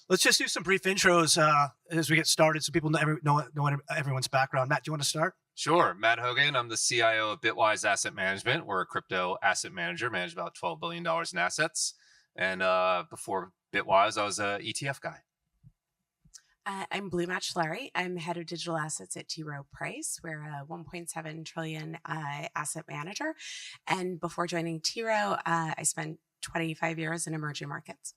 Let's just do some brief intros as we get started so people know everyone's background. Matt, do you want to start? Sure. Matt Hougan. I'm the CIO of Bitwise Asset Management. We're a crypto asset manager, manage about $12 billion in assets. And before Bitwise, I was a ETF guy. I'm Blue Macellari. I'm head of digital assets at T. Rowe Price. We're a 1.7 trillion asset manager. And before joining T. Rowe, I spent 25 years in emerging markets.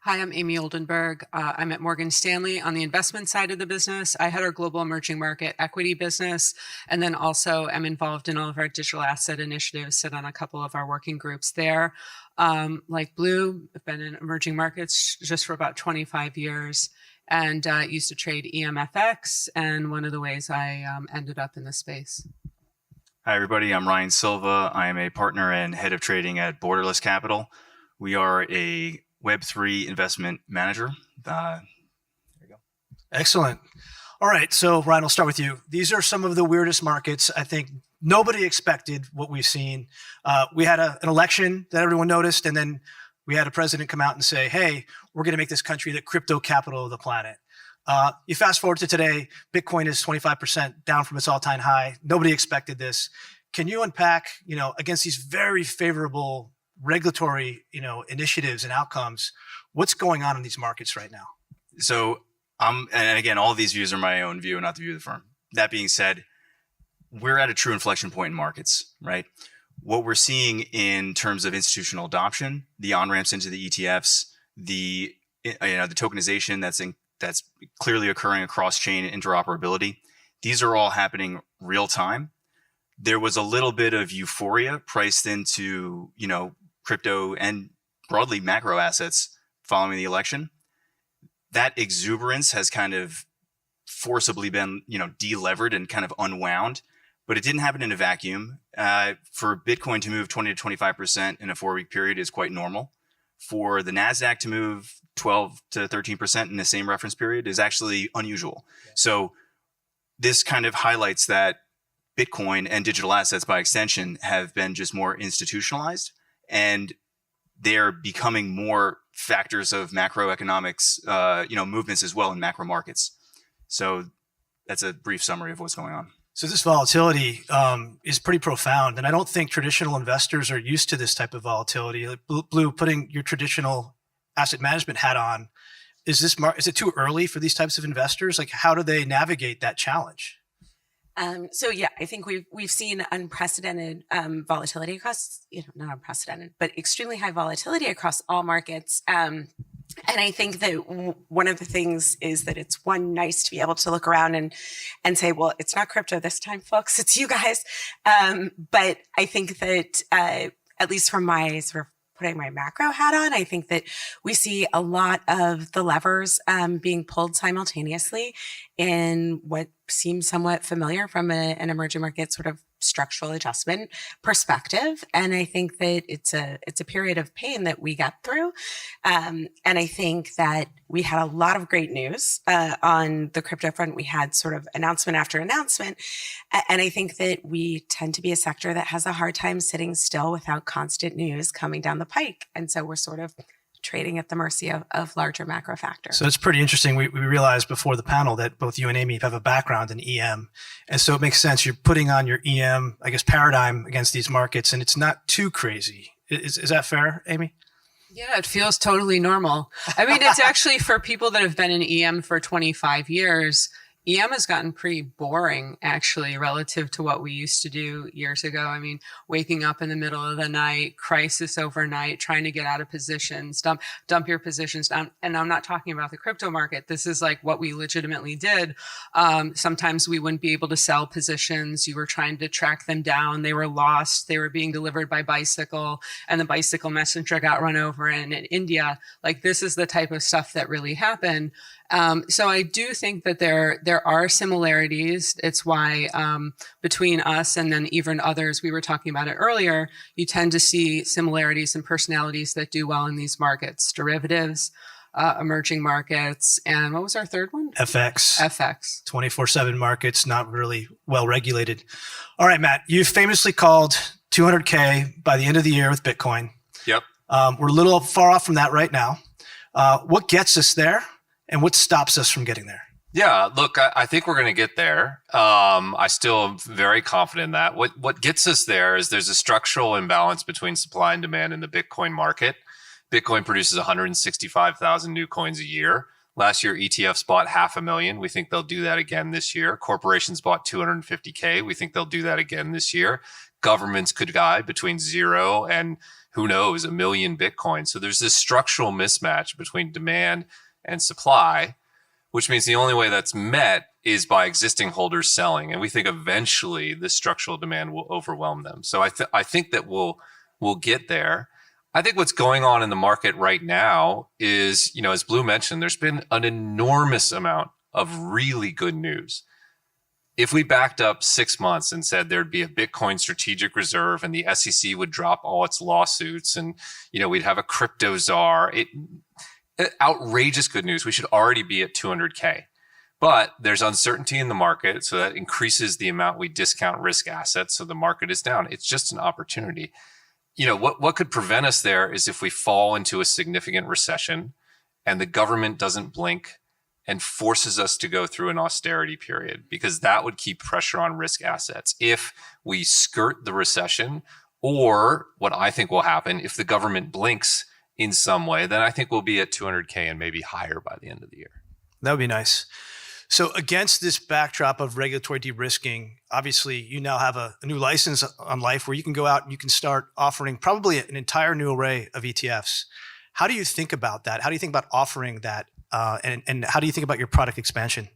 Hi, I'm Amy Oldenburg. I'm at Morgan Stanley on the investment side of the business. I had our global emerging market equity business, and then also am involved in all of our digital asset initiatives, sit on a couple of our working groups there. Like Blue, I've been in emerging markets just for about 25 years and used to trade EMFX, and one of the ways I ended up in this space. Hi, everybody. I'm Ryan Silva. I am a partner and head of trading at Borderless Capital. We are a Web3 investment manager. There you go. Excellent. All right. So Ryan, I'll start with you. These are some of the weirdest markets. I think nobody expected what we've seen. We had an election that everyone noticed, and then we had a president come out and say, hey, we're going to make this country the crypto capital of the planet. You fast forward to today, Bitcoin is 25% down from its all-time high. Nobody expected this. Can you unpack, against these very favorable regulatory, initiatives and outcomes, what's going on in these markets right now? So and again, all of these views are my own view, not the view of the firm. That being said, we're at a true inflection point in markets, right? What we're seeing in terms of institutional adoption, the on-ramps into the ETFs, the tokenization that's clearly occurring across chain interoperability, these are all happening real time. There was a little bit of euphoria priced into, crypto and broadly macro assets following the election. That exuberance has kind of forcibly been, delevered and kind of unwound, but it didn't happen in a vacuum. For Bitcoin to move 20 to 25% in a 4-week period is quite normal. For the NASDAQ to move 12 to 13% in the same reference period is actually unusual. Yeah. So this kind of highlights that Bitcoin and digital assets by extension have been just more institutionalized, and they're becoming more factors of macroeconomics, movements as well in macro markets. So that's a brief summary of what's going on. So this volatility is pretty profound, and I don't think traditional investors are used to this type of volatility. Like Blue, putting your traditional asset management hat on, is it too early for these types of investors? Like, how do they navigate that challenge? I think we've seen unprecedented volatility across, not unprecedented, but extremely high volatility across all markets. And I think that one of the things is that it's nice to be able to look around and say, well, it's not crypto this time, folks, it's you guys. But I think that at least from my sort of putting my macro hat on, I think that we see a lot of the levers being pulled simultaneously in what seems somewhat familiar from an emerging market sort of structural adjustment perspective. And I think that it's a period of pain that we got through. And I think that we had a lot of great news on the crypto front. We had sort of announcement after announcement. And I think that we tend to be a sector that has a hard time sitting still without constant news coming down the pike. And so we're sort of trading at the mercy of larger macro factors. So it's pretty interesting. We realized before the panel that both you and Amy have a background in EM. And so it makes sense. You're putting on your EM, paradigm against these markets, and it's not too crazy. Is that fair, Amy? Yeah, it feels totally normal. I mean, it's actually for people that have been in EM for 25 years, EM has gotten pretty boring, actually, relative to what we used to do years ago. I mean, waking up in the middle of the night, crisis overnight, trying to get out of positions, dump your positions down. And I'm not talking about the crypto market. This is like what we legitimately did. Sometimes we wouldn't be able to sell positions. You were trying to track them down. They were lost. They were being delivered by bicycle, and the bicycle messenger got run over in India. Like, this is the type of stuff that really happened. So I do think that there are similarities. It's why between us and then even others, we were talking about it earlier, you tend to see similarities and personalities that do well in these markets: derivatives, emerging markets, and what was our third one? FX. 24/7 markets, not really well regulated. All right, Matt, you've famously called 200K by the end of the year with Bitcoin. Yep. We're a little far off from that right now. What gets us there, and what stops us from getting there? Yeah, look, I think we're going to get there. I still am very confident in that. What gets us there is there's a structural imbalance between supply and demand in the Bitcoin market. Bitcoin produces 165,000 new coins a year. Last year, ETFs bought 500,000. We think they'll do that again this year. Corporations bought 250K. We think they'll do that again this year. Governments could guide between 0 and who knows, 1 million Bitcoin. So there's this structural mismatch between demand and supply, which means the only way that's met is by existing holders selling. And we think eventually this structural demand will overwhelm them. So I think that we'll get there. I think what's going on in the market right now is, as Blue mentioned, there's been an enormous amount of really good news. If we backed up 6 months and said there'd be a Bitcoin strategic reserve and the SEC would drop all its lawsuits and, we'd have a crypto czar, outrageous good news. We should already be at 200K. But there's uncertainty in the market, so that increases the amount we discount risk assets, so the market is down. It's just an opportunity. What could prevent us there is if we fall into a significant recession and the government doesn't blink and forces us to go through an austerity period, because that would keep pressure on risk assets. If we skirt the recession, or what I think will happen, if the government blinks in some way, then I think we'll be at 200K and maybe higher by the end of the year. That would be nice. So against this backdrop of regulatory de-risking, obviously you now have a new license on life where you can go out and you can start offering probably an entire new array of ETFs. How do you think about that? How do you think about offering that? And how do you think about your product expansion?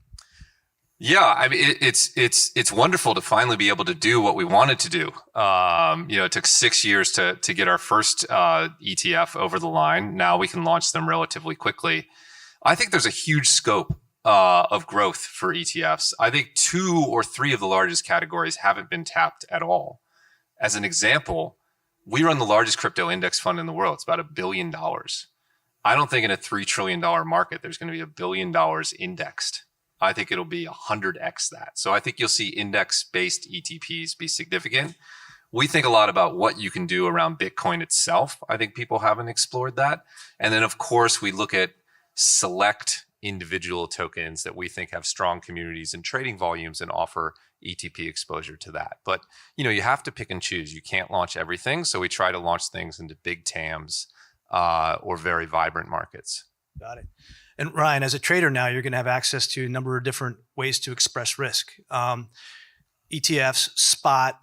Yeah, I mean, it's wonderful to finally be able to do what we wanted to do. It took 6 years to get our first ETF over the line. Now we can launch them relatively quickly. I think there's a huge scope of growth for ETFs. I think 2 or 3 of the largest categories haven't been tapped at all. As an example, we run the largest crypto index fund in the world. It's about $1 billion. I don't think in a $3 trillion market, there's going to be $1 billion indexed. I think it'll be 100x that. So I think you'll see index-based ETPs be significant. We think a lot about what you can do around Bitcoin itself. I think people haven't explored that. And then, of course, we look at select individual tokens that we think have strong communities and trading volumes and offer ETP exposure to that. But, you have to pick and choose. You can't launch everything. So we try to launch things into big TAMs or very vibrant markets. Got it. And Ryan, as a trader now, you're going to have access to a number of different ways to express risk. ETFs, spot.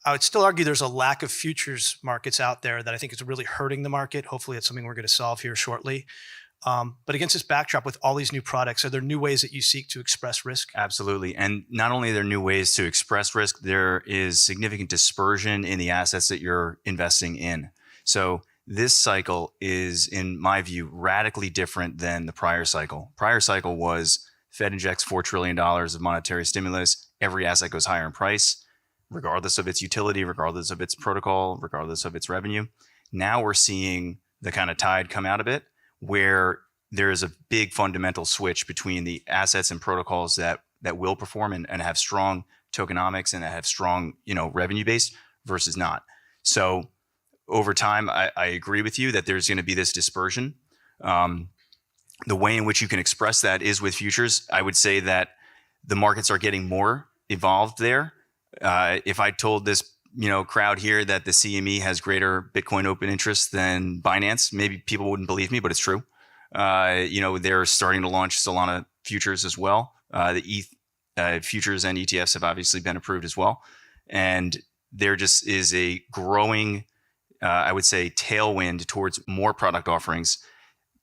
I would still argue there's a lack of futures markets out there that I think is really hurting the market. Hopefully it's something we're going to solve here shortly. But against this backdrop with all these new products, are there new ways that you seek to express risk? Absolutely. And not only are there new ways to express risk, there is significant dispersion in the assets that you're investing in. So this cycle is, in my view, radically different than the prior cycle. Prior cycle was Fed injects $4 trillion of monetary stimulus. Every asset goes higher in price, regardless of its utility, regardless of its protocol, regardless of its revenue. Now we're seeing the kind of tide come out of it, where there is a big fundamental switch between the assets and protocols that will perform and have strong tokenomics and that have strong, revenue base versus not. So over time, I agree with you that there's going to be this dispersion. The way in which you can express that is with futures. I would say that the markets are getting more evolved there. If I told this crowd here that the CME has greater Bitcoin open interest than Binance, maybe people wouldn't believe me, but it's true. They're starting to launch Solana futures as well. The ETH futures and ETFs have obviously been approved as well. And there just is a growing, I would say, tailwind towards more product offerings.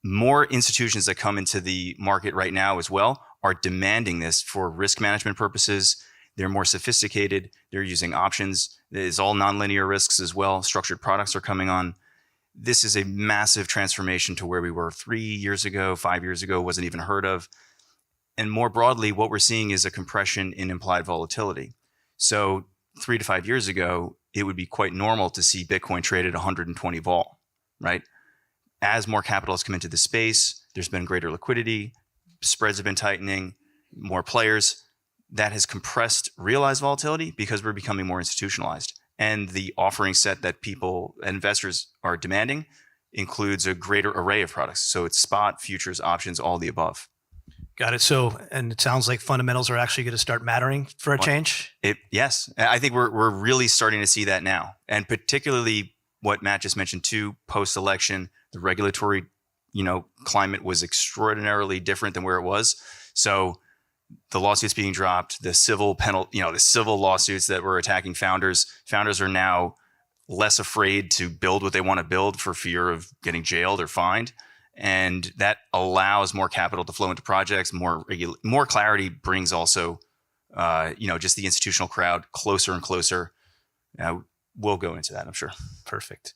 More institutions that come into the market right now as well are demanding this for risk management purposes. They're more sophisticated. They're using options. There's all nonlinear risks as well. Structured products are coming on. This is a massive transformation to where we were 3 years ago, 5 years ago, wasn't even heard of. And more broadly, what we're seeing is a compression in implied volatility. So 3 to 5 years ago, it would be quite normal to see Bitcoin trade at 120 vol, right? As more capital has come into the space, there's been greater liquidity, spreads have been tightening, more players. That has compressed realized volatility because we're becoming more institutionalized. And the offering set that investors are demanding includes a greater array of products. So it's spot, futures, options, all the above. Got it. So, and it sounds like fundamentals are actually going to start mattering for a change. Yes, I think we're really starting to see that now, and particularly what Matt just mentioned too. Post-election, the regulatory, climate was extraordinarily different than where it was. So, the lawsuits being dropped, the civil the civil lawsuits that were attacking founders are now less afraid to build what they want to build for fear of getting jailed or fined. And that allows more capital to flow into projects. More clarity brings also, just the institutional crowd closer and closer. We'll go into that, I'm sure. Perfect.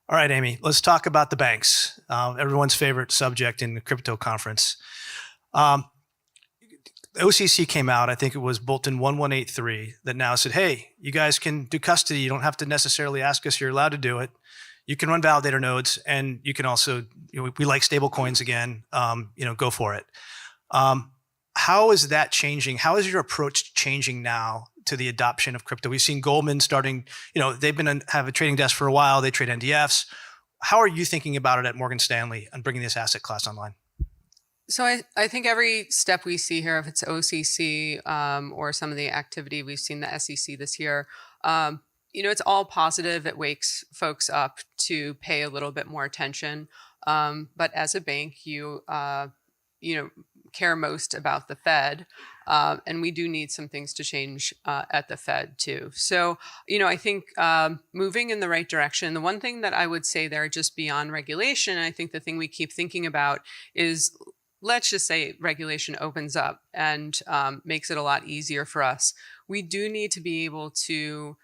All right, Amy, let's talk about the banks. Everyone's favorite subject in the crypto conference. OCC came out, I think it was Bulletin 1183, that now said, hey, you guys can do custody. You don't have to necessarily ask us. You're allowed to do it. You can run validator nodes, and you can also, we like stable coins again, go for it. How is that changing? How is your approach changing now to the adoption of crypto? We've seen Goldman starting, they've have a trading desk for a while. They trade NDFs. How are you thinking about it at Morgan Stanley and bringing this asset class online? So I think every step we see here, if it's OCC or some of the activity we've seen the SEC this year, it's all positive. It wakes folks up to pay a little bit more attention. But as a bank, you care most about the Fed. And we do need some things to change at the Fed too. So, I think moving in the right direction. The one thing that I would say there, just beyond regulation, I think the thing we keep thinking about is, let's just say regulation opens up and makes it a lot easier for us. We do need to be able to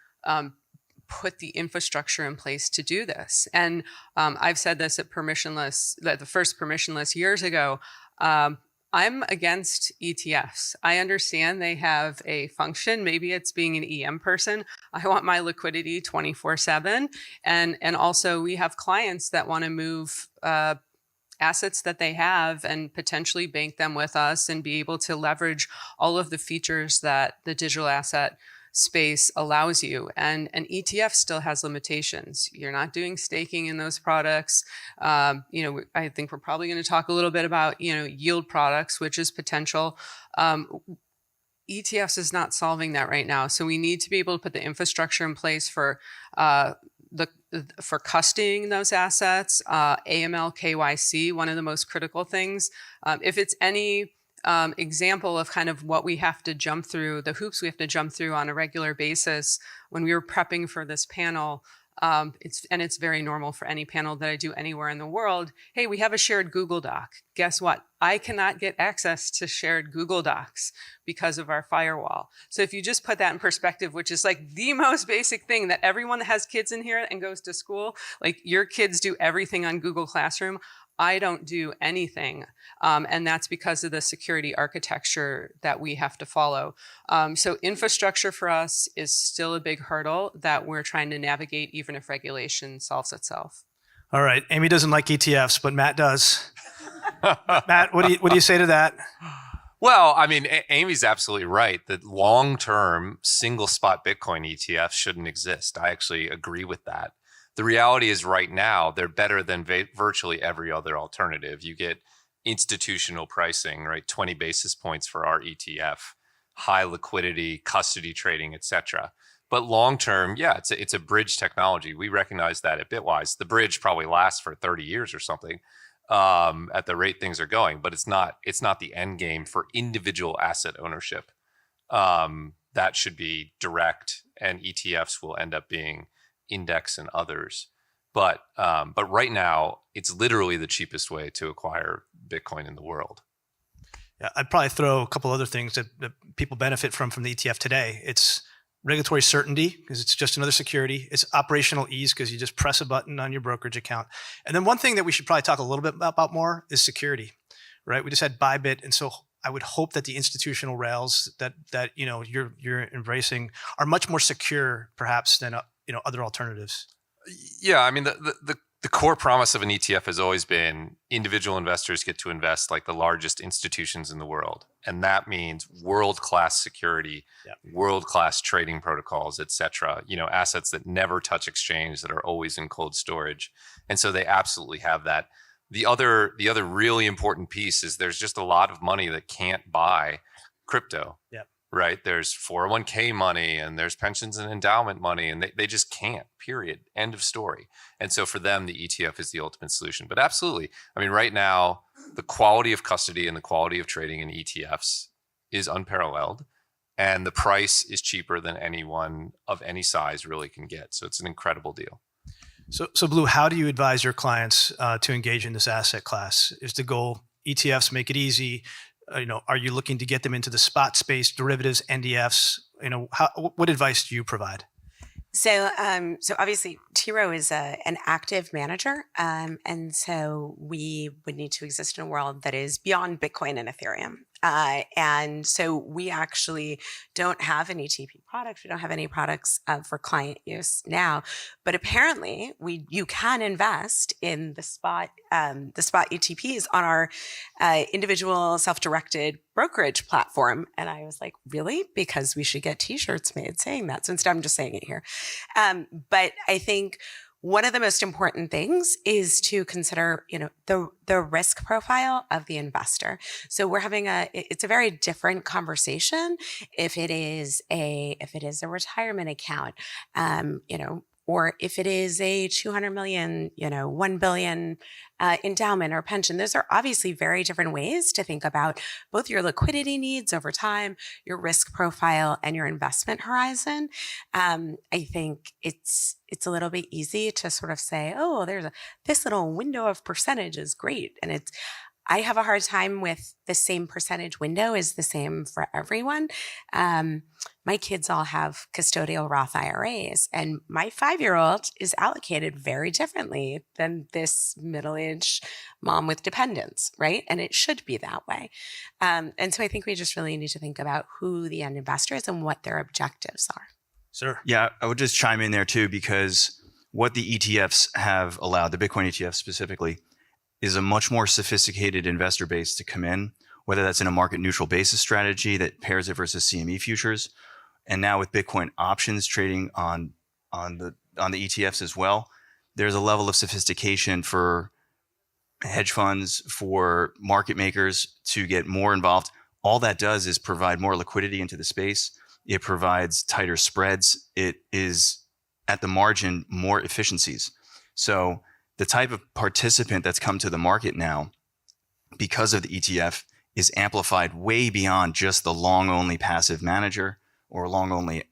put the infrastructure in place to do this. And I've said this at the first permissionless years ago. I'm against ETFs. I understand they have a function. Maybe it's being an EM person. I want my liquidity 24/7. And also we have clients that want to move assets that they have and potentially bank them with us and be able to leverage all of the features that the digital asset space allows you. And an ETF still has limitations. You're not doing staking in those products. I think we're probably going to talk a little bit about, yield products, which is potential. ETFs is not solving that right now. So we need to be able to put the infrastructure in place for custodying those assets, AML, KYC, one of the most critical things. If it's any example of kind of what we have to jump through, the hoops we have to jump through on a regular basis. When we were prepping for this panel, it's very normal for any panel that I do anywhere in the world. Hey, we have a shared Google Doc. Guess what? I cannot get access to shared Google Docs because of our firewall. So if you just put that in perspective, which is like the most basic thing that everyone that has kids in here and goes to school, like your kids do everything on Google Classroom. I don't do anything. And that's because of the security architecture that we have to follow. So infrastructure for us is still a big hurdle that we're trying to navigate, even if regulation solves itself. All right. Amy doesn't like ETFs, but Matt does. Matt, what do you say to that? Well, I mean, Amy's absolutely right that long-term single spot Bitcoin ETFs shouldn't exist. I actually agree with that. The reality is right now, they're better than virtually every other alternative. You get institutional pricing, right? 20 basis points for our ETF, high liquidity, custody trading, et cetera. But long-term, yeah, it's a bridge technology. We recognize that at Bitwise. The bridge probably lasts for 30 years or something at the rate things are going, but it's not the end game for individual asset ownership. That should be direct, and ETFs will end up being index and others. But right now, it's literally the cheapest way to acquire Bitcoin in the world. Yeah, I'd probably throw a couple other things that people benefit from the ETF today. It's regulatory certainty, because it's just another security. It's operational ease, because you just press a button on your brokerage account. And then one thing that we should probably talk a little bit about more is security, right? We just had Bybit, and so I would hope that the institutional rails that you're embracing are much more secure, perhaps, than other alternatives. Yeah, I mean the core promise of an ETF has always been individual investors get to invest like the largest institutions in the world, and that means world-class security, world-class trading protocols, et cetera. Assets that never touch exchange, that are always in cold storage. And so they absolutely have that. The other really important piece is there's just a lot of money that can't buy crypto. Yep. Right? There's 401k money and there's pensions and endowment money, and they just can't, period. End of story. And so for them, the ETF is the ultimate solution. But absolutely, I mean, right now, the quality of custody and the quality of trading in ETFs is unparalleled. And the price is cheaper than anyone of any size really can get. So it's an incredible deal. So Blue, how do you advise your clients to engage in this asset class? Is the goal ETFs make it easy? Are you looking to get them into the spot space, derivatives, NDFs? What advice do you provide? So obviously T. Rowe is an active manager. And so we would need to exist in a world that is beyond Bitcoin and Ethereum. And so we actually don't have an ETP product. We don't have any products for client use now, but apparently you can invest in the spot ETPs on our individual self-directed brokerage platform. And I was like, really? Because we should get t-shirts made saying that. So instead, I'm just saying it here. But I think one of the most important things is to consider, the risk profile of the investor. So we're having it's a very different conversation if it is a retirement account, or if it is a 200 million, 1 billion endowment or pension. Those are obviously very different ways to think about both your liquidity needs over time, your risk profile, and your investment horizon. I think it's a little bit easy to sort of say, oh, this little window of percentage is great. And I have a hard time with the same percentage window is the same for everyone. My kids all have custodial Roth IRAs, and my 5-year-old is allocated very differently than this middle-aged mom with dependents, right? And it should be that way. And so I think we just really need to think about who the end investor is and what their objectives are. Sir. Yeah, I would just chime in there too, because what the ETFs have allowed, the Bitcoin ETF specifically, is a much more sophisticated investor base to come in, whether that's in a market neutral basis strategy that pairs it versus CME futures. And now with Bitcoin options trading on the ETFs as well, there's a level of sophistication for hedge funds, for market makers to get more involved. All that does is provide more liquidity into the space. It provides tighter spreads. It is at the margin more efficiencies. So the type of participant that's come to the market now because of the ETF is amplified way beyond just the long-only passive manager or long-only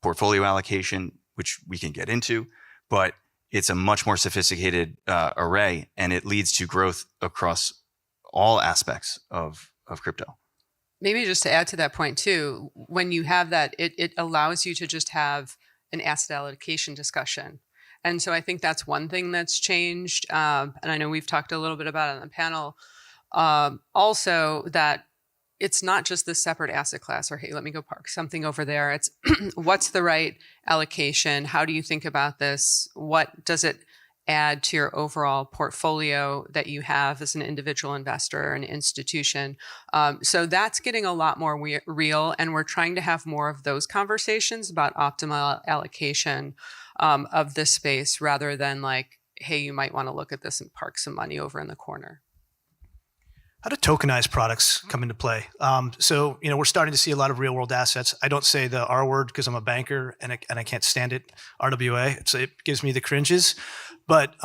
portfolio allocation, which we can get into, but it's a much more sophisticated array, and it leads to growth across all aspects of crypto. Maybe just to add to that point too, when you have that, it allows you to just have an asset allocation discussion. And so I think that's one thing that's changed. And I know we've talked a little bit about it on the panel. Also, that it's not just this separate asset class or, hey, let me go park something over there. It's what's the right allocation? How do you think about this? What does it add to your overall portfolio that you have as an individual investor or an institution? So that's getting a lot more real. And we're trying to have more of those conversations about optimal allocation of this space rather than like, hey, you might want to look at this and park some money over in the corner. How do tokenized products come into play? So, we're starting to see a lot of real world assets. I don't say the R word because I'm a banker and I can't stand it. RWA, it gives me the cringes. But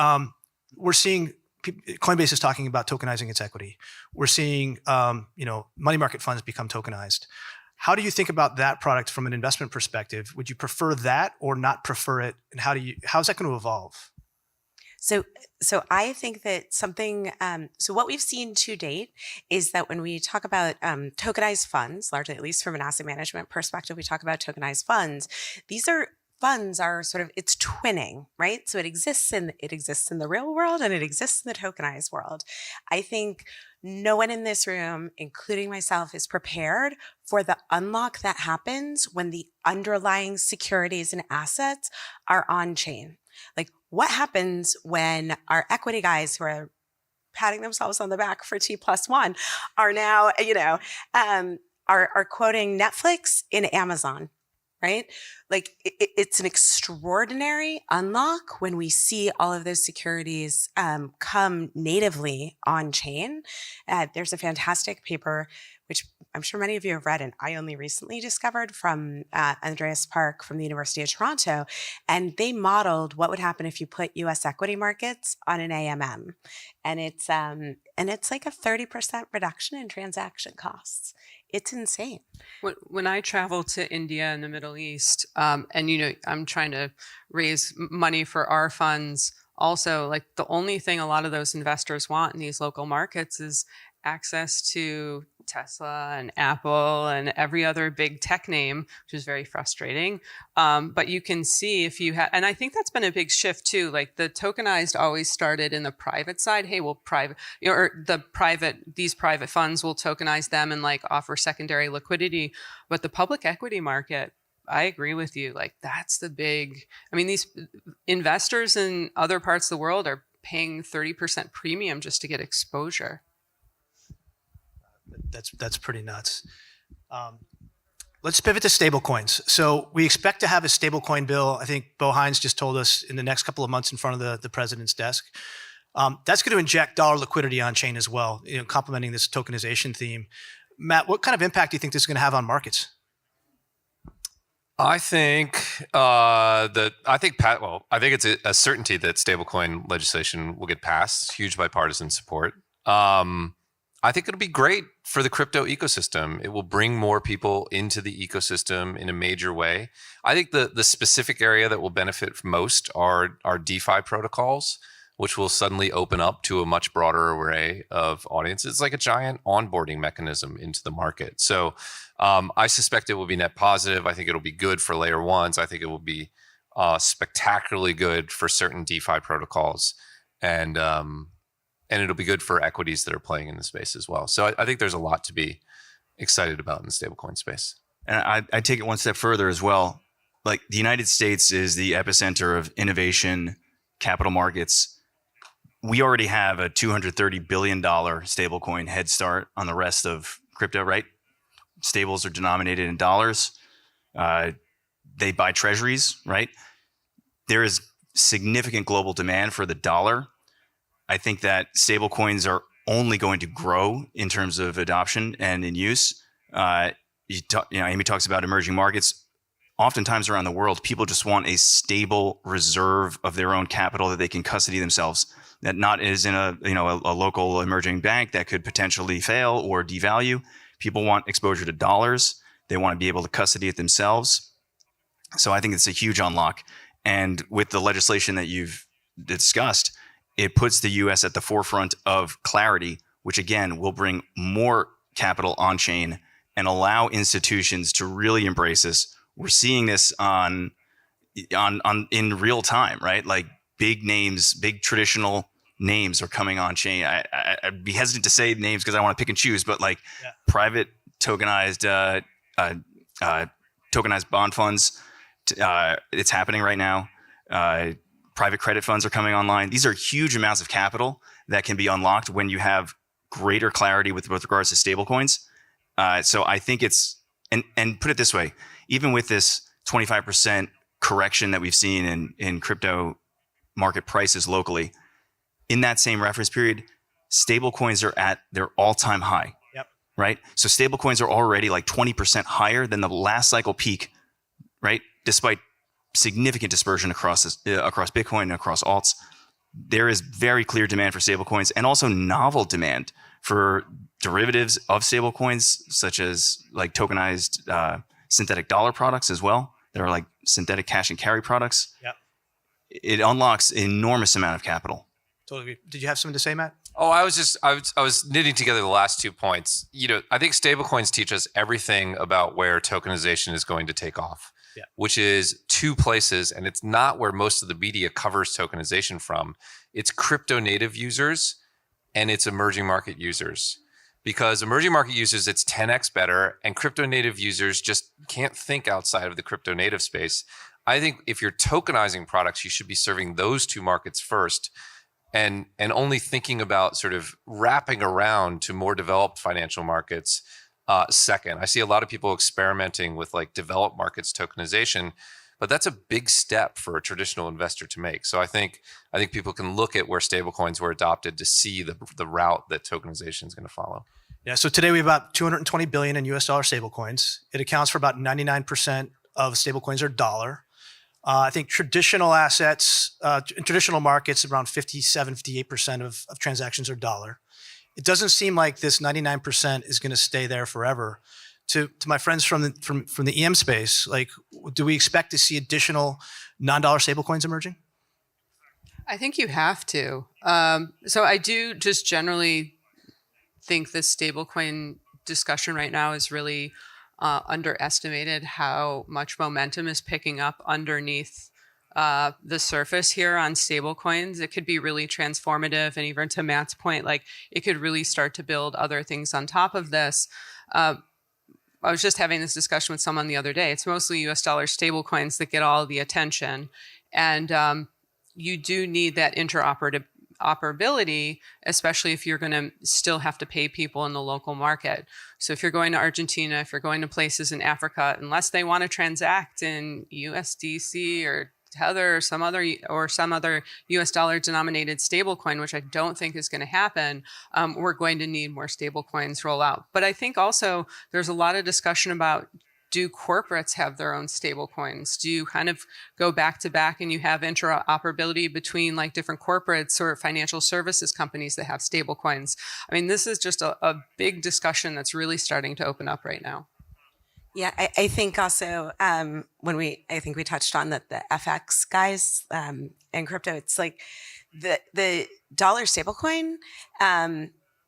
we're seeing Coinbase is talking about tokenizing its equity. We're seeing, money market funds become tokenized. How do you think about that product from an investment perspective? Would you prefer that or not prefer it? And how's that going to evolve? So I think that something, so what we've seen to date is that when we talk about tokenized funds, largely, at least from an asset management perspective, we talk about tokenized funds. Funds are sort of, it's twinning, right? So it exists in the real world and it exists in the tokenized world. I think no one in this room, including myself, is prepared for the unlock that happens when the underlying securities and assets are on chain. Like, what happens when our equity guys who are patting themselves on the back for T+1 are now, are quoting Netflix in Amazon, right? Like it's an extraordinary unlock when we see all of those securities come natively on chain. There's a fantastic paper, which I'm sure many of you have read, and I only recently discovered, from Andreas Park from the University of Toronto. And they modeled what would happen if you put US equity markets on an AMM. And it's like a 30% reduction in transaction costs. It's insane. When I travel to India and the Middle East, and I'm trying to raise money for our funds, also, like, the only thing a lot of those investors want in these local markets is access to Tesla and Apple and every other big tech name, which is very frustrating. But you can see if you have, and I think that's been a big shift too. Like, the tokenized always started in the private side. Hey, we'll these private funds will tokenize them and like offer secondary liquidity. But the public equity market, I agree with you. Like, that's the big, I mean, these investors in other parts of the world are paying 30% premium just to get exposure. That's pretty nuts. Let's pivot to stablecoins. So we expect to have a stablecoin bill. I think Bo Hines just told us in the next couple of months in front of the president's desk. That's going to inject dollar liquidity on chain as well, complementing this tokenization theme. Matt, what kind of impact do you think this is going to have on markets? I think it's a certainty that stablecoin legislation will get passed. Huge bipartisan support. I think it'll be great for the crypto ecosystem. It will bring more people into the ecosystem in a major way. I think the specific area that will benefit most are DeFi protocols, which will suddenly open up to a much broader array of audiences. It's like a giant onboarding mechanism into the market. So I suspect it will be net positive. I think it'll be good for layer ones. I think it will be spectacularly good for certain DeFi protocols. And it'll be good for equities that are playing in the space as well. So I think there's a lot to be excited about in the stablecoin space. And I take it one step further as well. Like, the United States is the epicenter of innovation, capital markets. We already have a $230 billion stablecoin head start on the rest of crypto, right? Stables are denominated in dollars. They buy treasuries, right? There is significant global demand for the dollar. I think that stablecoins are only going to grow in terms of adoption and in use. Amy talks about emerging markets. Oftentimes around the world, people just want a stable reserve of their own capital that they can custody themselves. That not is in a local emerging bank that could potentially fail or devalue. People want exposure to dollars. They want to be able to custody it themselves. So I think it's a huge unlock. And with the legislation that you've discussed, it puts the U.S. at the forefront of clarity, which again will bring more capital on chain and allow institutions to really embrace this. We're seeing this in real time, right? Like, big names, big traditional names are coming on chain. I'd be hesitant to say names because I want to pick and choose, but private tokenized bond funds, it's happening right now. Private credit funds are coming online. These are huge amounts of capital that can be unlocked when you have greater clarity with regards to stablecoins. So I think it's, and put it this way, even with this 25% correction that we've seen in crypto market prices locally, in that same reference period, stablecoins are at their all-time high. Yep. Right? So stablecoins are already like 20% higher than the last cycle peak, right? Despite significant dispersion across Bitcoin and across alts. There is very clear demand for stablecoins, and also novel demand for derivatives of stablecoins, such as like tokenized synthetic dollar products as well. There are like synthetic cash and carry products. Yep. It unlocks an enormous amount of capital. Totally agree. Did you have something to say, Matt? Oh, I was knitting together the last 2 points. I think stablecoins teach us everything about where tokenization is going to take off. Yeah. Which is two places, and it's not where most of the media covers tokenization from. It's crypto native users and it's emerging market users. Because emerging market users, it's 10x better, and crypto native users just can't think outside of the crypto native space. I think if you're tokenizing products, you should be serving those two markets first, and only thinking about sort of wrapping around to more developed financial markets Second, I see a lot of people experimenting with like developed markets tokenization, but that's a big step for a traditional investor to make. So I think people can look at where stablecoins were adopted to see the route that tokenization is going to follow. Yeah. So today we have about 220 billion in US dollar stablecoins. It accounts for about 99% of stablecoins are dollar. I think traditional assets, in traditional markets, around 57, 58% of transactions are dollar. It doesn't seem like this 99% is going to stay there forever. To my friends from the EM space, like, do we expect to see additional non-dollar stablecoins emerging? I think you have to. So I do just generally think this stablecoin discussion right now is really underestimated how much momentum is picking up underneath the surface here on stablecoins. It could be really transformative, and even to Matt's point, like it could really start to build other things on top of this. I was just having this discussion with someone the other day. It's mostly US dollar stablecoins that get all the attention, and you do need that interoperability, especially if you're going to still have to pay people in the local market. So if you're going to Argentina, if you're going to places in Africa, unless they want to transact in USDC or Tether or some other US dollar denominated stablecoin, which I don't think is going to happen, we're going to need more stablecoins roll out. But I think also there's a lot of discussion about, do corporates have their own stablecoins? Do you kind of go back to back and you have interoperability between like different corporates or financial services companies that have stablecoins? I mean, this is just a big discussion that's really starting to open up right now. Yeah, I think also I think we touched on that the FX guys and crypto. It's like the dollar stablecoin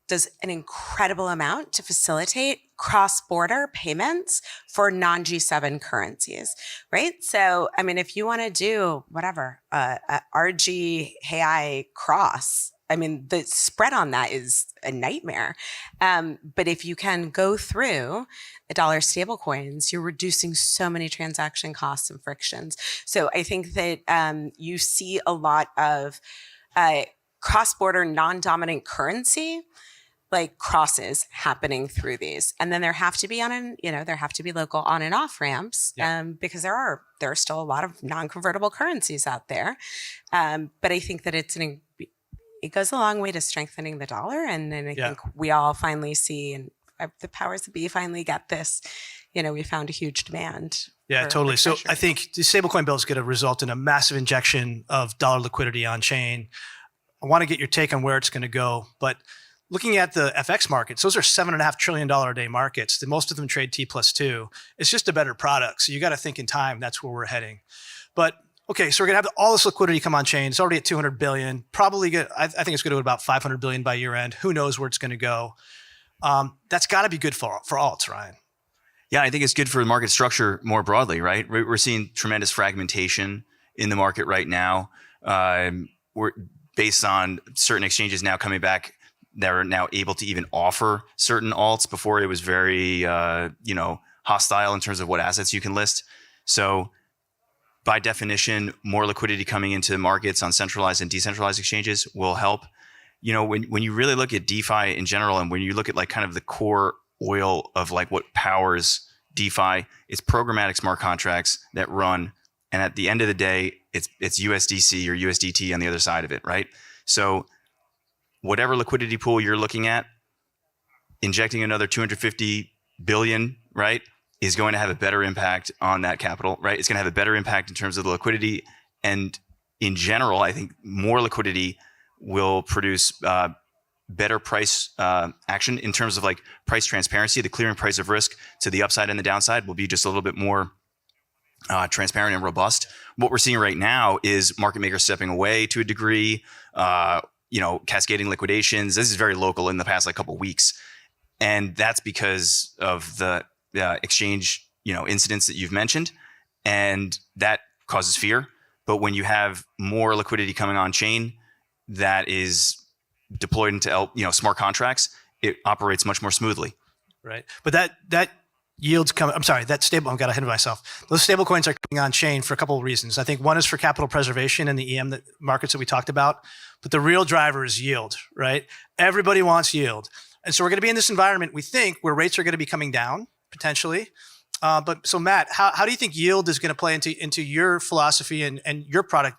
does an incredible amount to facilitate cross-border payments for non-G7 currencies, right? So, I mean, if you want to do whatever, RG, Hey, cross, I mean, the spread on that is a nightmare. But if you can go through the dollar stablecoins, you're reducing so many transaction costs and frictions. So I think that you see a lot of cross-border non-dominant currency like crosses happening through these. And then there have to be local on and off ramps because there are still a lot of non-convertible currencies out there. But I think that it goes a long way to strengthening the dollar. And then I think we all finally see, and the powers that be finally get this, we found a huge demand. Yeah, totally. So I think the stablecoin bill is going to result in a massive injection of dollar liquidity on chain. I want to get your take on where it's going to go, but looking at the FX markets, those are $7.5 trillion a day markets. Most of them trade T+2. It's just a better product. So you got to think in time. That's where we're heading. But okay, so we're going to have all this liquidity come on chain. It's already at 200 billion. Probably I think it's going to go to about 500 billion by year end. Who knows where it's going to go? That's got to be good for alts, Ryan. Yeah, I think it's good for the market structure more broadly, right? We're seeing tremendous fragmentation in the market right now. We're based on certain exchanges now coming back that are now able to even offer certain alts. Before it was very, hostile in terms of what assets you can list. So by definition, more liquidity coming into markets on centralized and decentralized exchanges will help. When you really look at DeFi in general, and when you look at like kind of the core oil of like what powers DeFi, it's programmatic smart contracts that run. And at the end of the day, it's USDC or USDT on the other side of it, right? So whatever liquidity pool you're looking at, injecting another 250 billion, right, is going to have a better impact on that capital, right? It's going to have a better impact in terms of the liquidity. And in general, I think more liquidity will produce better price action in terms of like price transparency. The clearing price of risk to the upside and the downside will be just a little bit more transparent and robust. What we're seeing right now is market makers stepping away to a degree, cascading liquidations. This is very local in the past like couple of weeks. And that's because of the exchange, incidents that you've mentioned. And that causes fear. But when you have more liquidity coming on chain that is deployed into smart contracts, it operates much more smoothly. Right. But that yields coming. I'm sorry, that stable. I got ahead of myself. Those stable coins are coming on chain for a couple of reasons. I think one is for capital preservation in the EM markets that we talked about. But the real driver is yield, right? Everybody wants yield. And so we're going to be in this environment, we think, where rates are going to be coming down potentially. But so Matt, how do you think yield is going to play into your philosophy and your product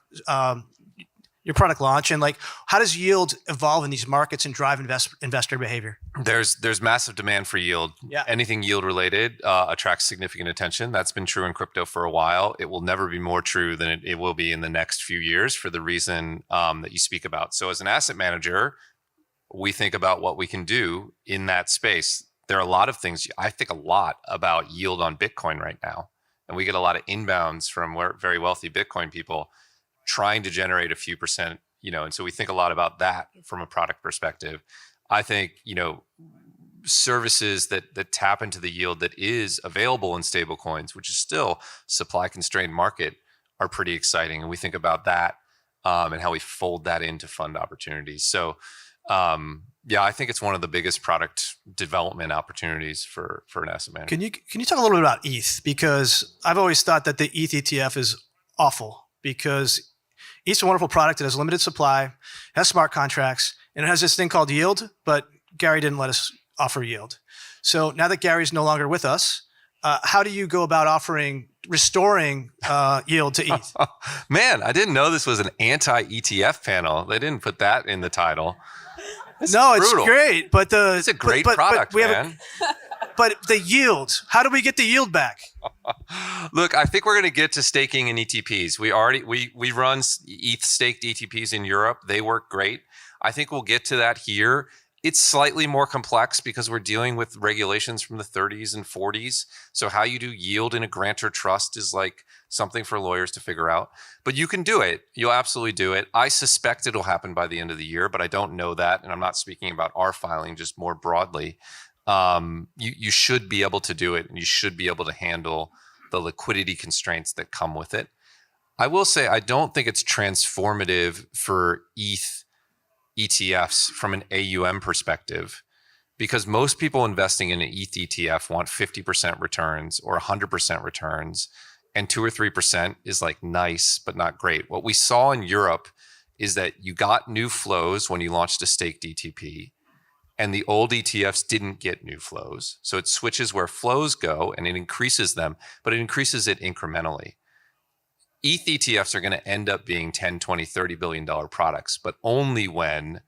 launch, and like how does yield evolve in these markets and drive investor behavior? There's massive demand for yield. Yeah. Anything yield related attracts significant attention. That's been true in crypto for a while. It will never be more true than it will be in the next few years for the reason that you speak about. So as an asset manager, we think about what we can do in that space. There are a lot of things. I think a lot about yield on Bitcoin right now. And we get a lot of inbounds from very wealthy Bitcoin people trying to generate a few percent, and so we think a lot about that from a product perspective. I think, services that tap into the yield that is available in stable coins, which is still supply constrained market, are pretty exciting. And we think about that and how we fold that into fund opportunities. So I think it's one of the biggest product development opportunities for an asset manager. Can you talk a little bit about ETH? Because I've always thought that the ETH ETF is awful because ETH's a wonderful product. It has limited supply, it has smart contracts, and it has this thing called yield, but Gary didn't let us offer yield. So now that Gary's no longer with us, how do you go about restoring yield to ETH? Man, I didn't know this was an anti-ETF panel. They didn't put that in the title. It's great, but it's a great product, man. But the yield, how do we get the yield back? Look, I think we're going to get to staking in ETPs. We run ETH staked ETPs in Europe. They work great. I think we'll get to that here. It's slightly more complex because we're dealing with regulations from the 30s and 40s. So how you do yield in a grantor trust is like something for lawyers to figure out. But you can do it. You'll absolutely do it. I suspect it'll happen by the end of the year, but I don't know that. And I'm not speaking about our filing, just more broadly. You should be able to do it, and you should be able to handle the liquidity constraints that come with it. I will say I don't think it's transformative for ETH ETFs from an AUM perspective, because most people investing in an ETH ETF want 50% returns or 100% returns, and 2 or 3% is like nice but not great. What we saw in Europe is that you got new flows when you launched a staked ETP, and the old ETFs didn't get new flows. So it switches where flows go and it increases them, but it increases it incrementally. ETH ETFs are going to end up being 10, 20, $30 billion products, but only when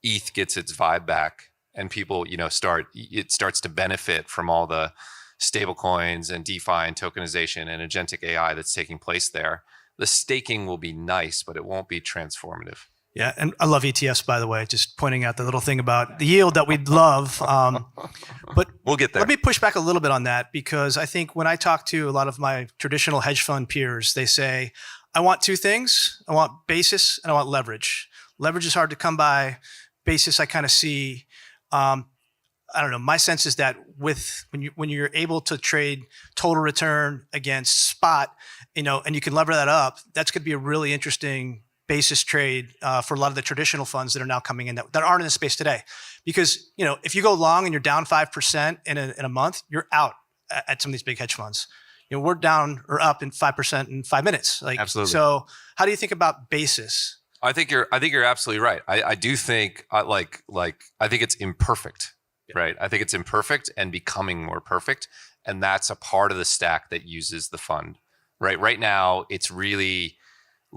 ETH gets its vibe back and people, it starts to benefit from all the stable coins and DeFi and tokenization and agentic AI that's taking place there. The staking will be nice, but it won't be transformative. Yeah, and I love ETFs, by the way, just pointing out the little thing about the yield that we'd love. But we'll get there. Let me push back a little bit on that, because I think when I talk to a lot of my traditional hedge fund peers, they say, I want two things. I want basis and I want leverage. Leverage is hard to come by. Basis, I kind of see. I don't know. My sense is that when you're able to trade total return against spot, and you can lever that up, that's going to be a really interesting basis trade for a lot of the traditional funds that are now coming in that aren't in the space today. Because if you go long and you're down 5% in a month, you're out at some of these big hedge funds. We're down or up in 5% in 5 minutes. Absolutely. So how do you think about basis? I think you're absolutely right. I do think I think it's imperfect, right? I think it's imperfect and becoming more perfect, and that's a part of the stack that uses the fund, right? Right now, it's really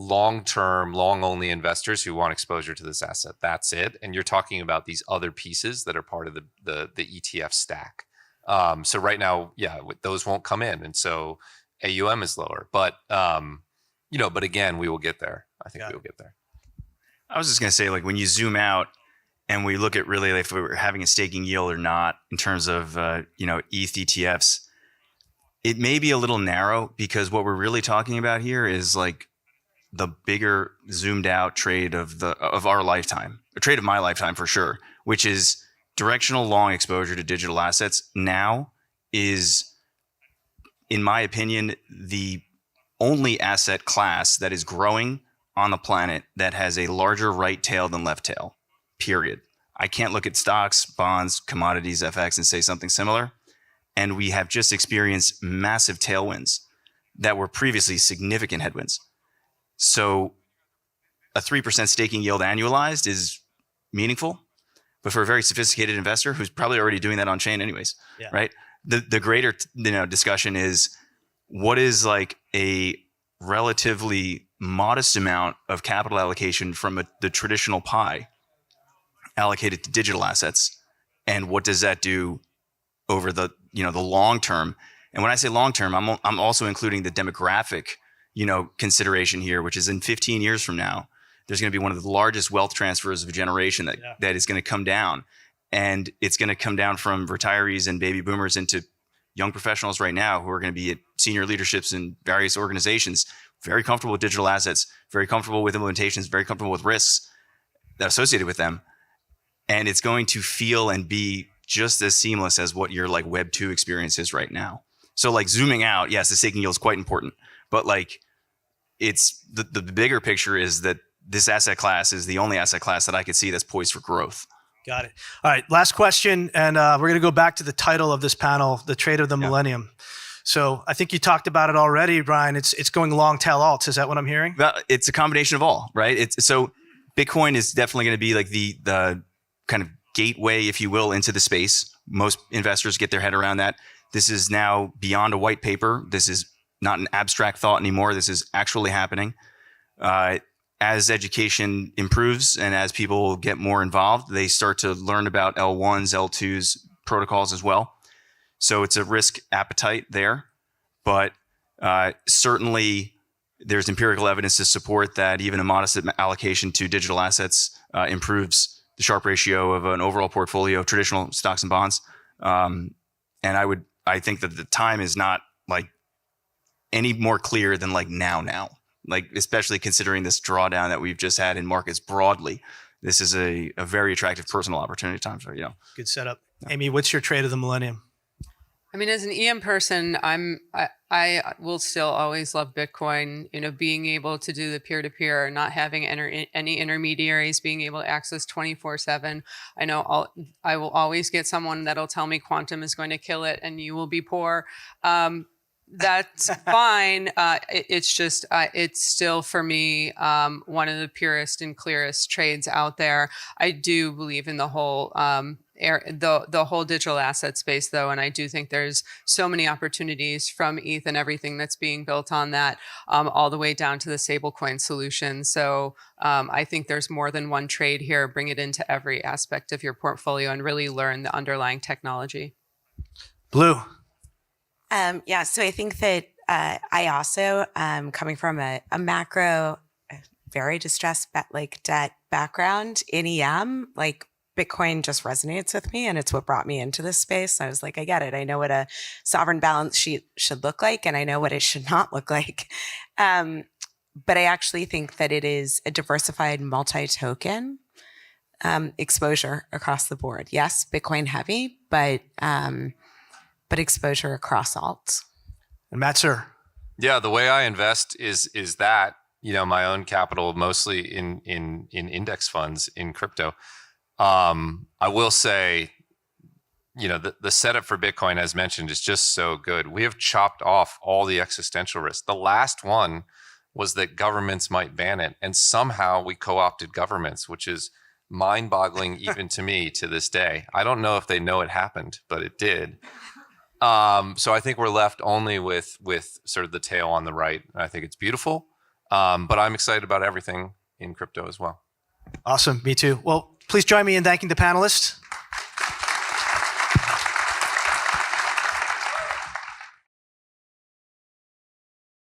long-term, long-only investors who want exposure to this asset. That's it. And you're talking about these other pieces that are part of the ETF stack. So right now, those won't come in, and so AUM is lower. But but again, we will get there. I think we will get there. I was just going to say, when you zoom out and we look at really if we're having a staking yield or not in terms of ETH ETFs, it may be a little narrow, because what we're really talking about here is the bigger zoomed out trade of our lifetime, a trade of my lifetime for sure, which is directional long exposure to digital assets. Now is, in my opinion, the only asset class that is growing on the planet that has a larger right tail than left tail, period. I can't look at stocks, bonds, commodities, FX and say something similar. And we have just experienced massive tailwinds that were previously significant headwinds. So a 3% staking yield annualized is meaningful. But for a very sophisticated investor who's probably already doing that on chain anyways, Yeah. right? The greater discussion is what is like a relatively modest amount of capital allocation from the traditional pie allocated to digital assets, and what does that do over the the long term? And when I say long term, I'm also including the demographic consideration here, which is in 15 years from now, there's going to be one of the largest wealth transfers of a generation that is going to come down. And it's going to come down from retirees and baby boomers into young professionals right now who are going to be at senior leaderships in various organizations, very comfortable with digital assets, very comfortable with implementations, very comfortable with risks that are associated with them. And it's going to feel and be just as seamless as what your like Web 2 experience is right now. So like zooming out, yes, the staking yield is quite important, but like it's the bigger picture is that this asset class is the only asset class that I could see that's poised for growth. Got it. All right, last question, and we're going to go back to the title of this panel, the trade of the millennium. So I think you talked about it already, Brian. It's going long tail alts. Is that what I'm hearing? Well, it's a combination of all, right? So Bitcoin is definitely going to be like the kind of gateway, if you will, into the space. Most investors get their head around that. This is now beyond a white paper. This is not an abstract thought anymore. This is actually happening. As education improves and as people get more involved, they start to learn about L1s, L2s protocols as well. So it's a risk appetite there, but certainly there's empirical evidence to support that even a modest allocation to digital assets improves the Sharpe ratio of an overall portfolio of traditional stocks and bonds. And I think that the time is not like any more clear than like now. Like, especially considering this drawdown that we've just had in markets broadly, this is a very attractive personal opportunity time. So, Good setup. Amy, what's your trade of the millennium? I mean, as an EM person, I will still always love Bitcoin. Being able to do the peer-to-peer, not having any intermediaries, being able to access 24/7. I know I will always get someone that'll tell me quantum is going to kill it, and you will be poor. That's fine. It's just, it's still for me, one of the purest and clearest trades out there. I do believe in the whole, the whole digital asset space though. And I do think there's so many opportunities from ETH and everything that's being built on that, all the way down to the stablecoin solution. So, I think there's more than one trade here. Bring it into every aspect of your portfolio and really learn the underlying technology. Blue. So I think that I also, coming from a macro, very distressed debt background in EM, like Bitcoin just resonates with me, and it's what brought me into this space. I was like, I get it. I know what a sovereign balance sheet should look like, and I know what it should not look like. But I actually think that it is a diversified multi-token exposure across the board. Yes, Bitcoin heavy, but exposure across alts. And Matt, sir. Yeah, the way I invest is that my own capital mostly in index funds in crypto. I will say, the setup for Bitcoin, as mentioned, is just so good. We have chopped off all the existential risk. The last one was that governments might ban it, and somehow we co-opted governments, which is mind-boggling even to me to this day. I don't know if they know it happened, but it did. So I think we're left only with sort of the tail on the right. I think it's beautiful, but I'm excited about everything in crypto as well. Awesome. Me too. Well, please join me in thanking the panelists.